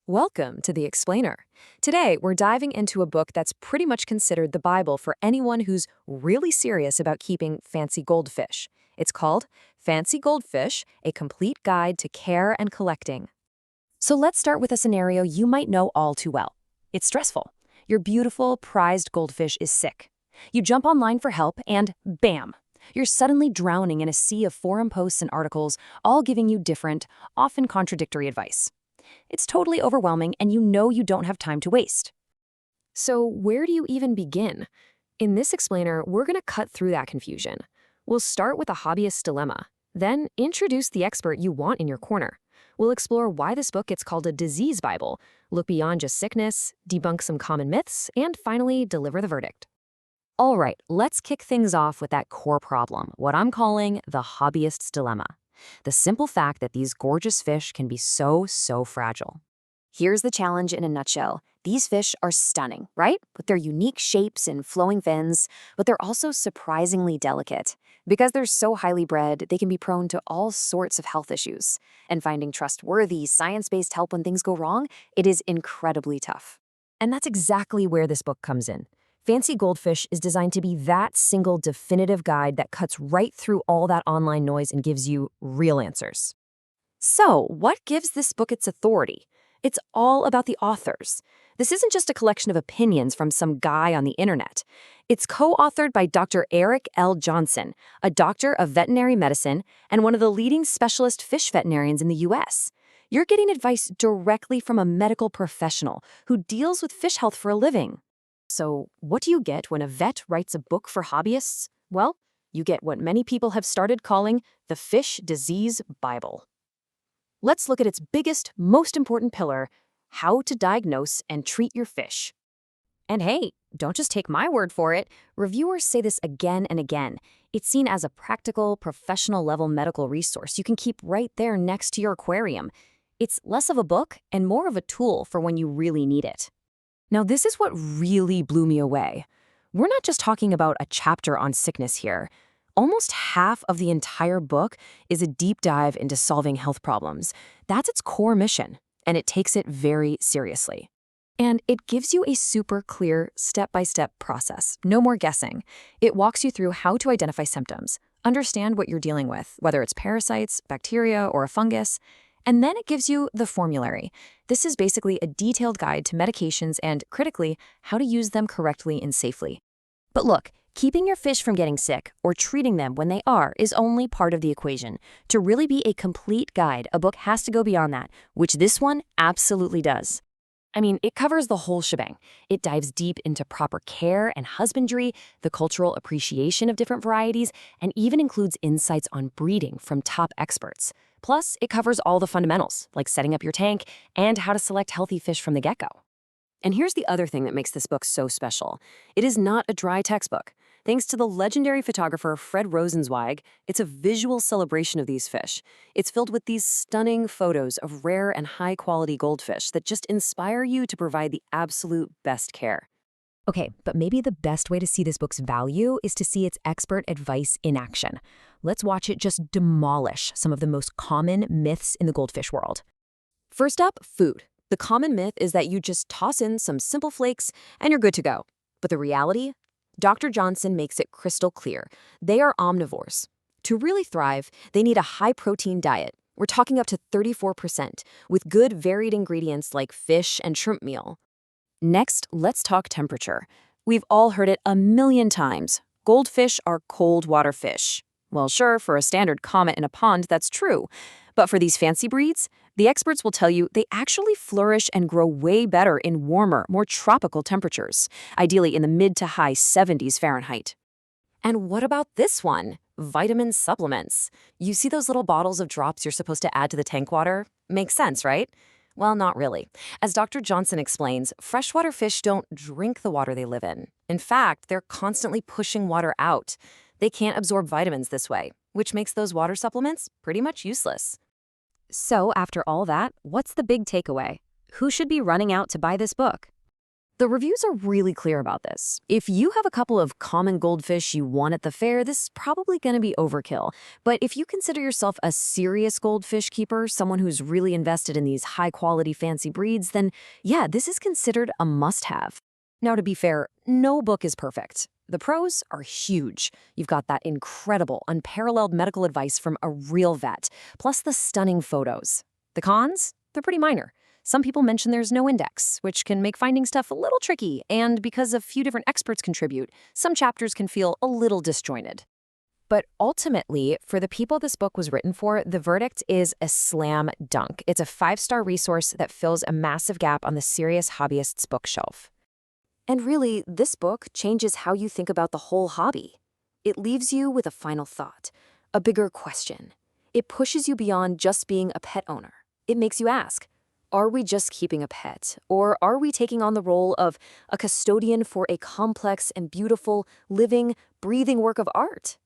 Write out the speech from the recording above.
Welcome to The Explainer. Today, we're diving into a book that's pretty much considered the Bible for anyone who's really serious about keeping fancy goldfish. It's called Fancy Goldfish, A Complete Guide to Care and Collecting. So let's start with a scenario you might know all too well. It's stressful. Your beautiful, prized goldfish is sick. You jump online for help and bam! You're suddenly drowning in a sea of forum posts and articles, all giving you different, often contradictory advice. It's totally overwhelming, and you know you don't have time to waste. So where do you even begin? In this explainer, we're going to cut through that confusion. We'll start with a hobbyist's dilemma, then introduce the expert you want in your corner. We'll explore why this book gets called a disease Bible, look beyond just sickness, debunk some common myths, and finally deliver the verdict. All right, let's kick things off with that core problem, what I'm calling the hobbyist's dilemma. The simple fact that these gorgeous fish can be so fragile. Here's the challenge in a nutshell. These fish are stunning, right? With their unique shapes and flowing fins, but they're also surprisingly delicate. Because they're so highly bred, they can be prone to all sorts of health issues. And finding trustworthy, science-based help when things go wrong, it is incredibly tough. And that's exactly where this book comes in. Fancy Goldfish is designed to be that single definitive guide that cuts right through all that online noise and gives you real answers. So, what gives this book its authority? It's all about the authors. This isn't just a collection of opinions from some guy on the internet. It's co-authored by Dr. Erik L. Johnson, a doctor of veterinary medicine and one of the leading specialist fish veterinarians in the U.S. You're getting advice directly from a medical professional who deals with fish health for a living. So, what do you get when a vet writes a book for hobbyists? Well, you get what many people have started calling the Fish Disease Bible. Let's look at its biggest, most important pillar, how to diagnose and treat your fish. And hey, don't just take my word for it. Reviewers say this again and again. It's seen as a practical, professional-level medical resource you can keep right there next to your aquarium. It's less of a book and more of a tool for when you really need it. Now, this is what really blew me away. We're not just talking about a chapter on sickness here. Almost half of the entire book is a deep dive into solving health problems. That's its core mission, and it takes it very seriously. And it gives you a super clear step-by-step process. No more guessing. It walks you through how to identify symptoms, understand what you're dealing with, whether it's parasites, bacteria, or a fungus, and then it gives you the formulary. This is basically a detailed guide to medications and, critically, how to use them correctly and safely. But look, keeping your fish from getting sick or treating them when they are is only part of the equation. To really be a complete guide, a book has to go beyond that, which this one absolutely does. I mean, it covers the whole shebang. It dives deep into proper care and husbandry, the cultural appreciation of different varieties, and even includes insights on breeding from top experts. Plus, it covers all the fundamentals, like setting up your tank and how to select healthy fish from the get-go. And here's the other thing that makes this book so special. It is not a dry textbook. Thanks to the legendary photographer Fred Rosenzweig, it's a visual celebration of these fish. It's filled with these stunning photos of rare and high-quality goldfish that just inspire you to provide the absolute best care. Okay, but maybe the best way to see this book's value is to see its expert advice in action. Let's watch it just demolish some of the most common myths in the goldfish world. First up, food. The common myth is that you just toss in some simple flakes and you're good to go. But the reality? Dr. Johnson makes it crystal clear. They are omnivores. To really thrive, they need a high-protein diet. We're talking up to 34%, with good varied ingredients like fish and shrimp meal. Next, let's talk temperature. We've all heard it a million times. Goldfish are cold water fish. Well, sure, for a standard comet in a pond, that's true. But for these fancy breeds, the experts will tell you they actually flourish and grow way better in warmer, more tropical temperatures, ideally in the mid to high 70s Fahrenheit. And what about this one? Vitamin supplements. You see those little bottles of drops you're supposed to add to the tank water? Makes sense, right? Well, not really. As Dr. Johnson explains, freshwater fish don't drink the water they live in. In fact, they're constantly pushing water out. They can't absorb vitamins this way, which makes those water supplements pretty much useless. So, after all that, what's the big takeaway? Who should be running out to buy this book? The reviews are really clear about this. If you have a couple of common goldfish you want at the fair, this is probably going to be overkill. But if you consider yourself a serious goldfish keeper, someone who's really invested in these high-quality fancy breeds, then yeah, this is considered a must-have. Now, to be fair, no book is perfect. The pros are huge. You've got that incredible, unparalleled medical advice from a real vet, plus the stunning photos. The cons? They're pretty minor. Some people mention there's no index, which can make finding stuff a little tricky, and because a few different experts contribute, some chapters can feel a little disjointed. But ultimately, for the people this book was written for, the verdict is a slam dunk. It's a 5-star resource that fills a massive gap on the serious hobbyist's bookshelf. And really, this book changes how you think about the whole hobby. It leaves you with a final thought, a bigger question. It pushes you beyond just being a pet owner. It makes you ask, are we just keeping a pet, or are we taking on the role of a custodian for a complex and beautiful, living, breathing work of art?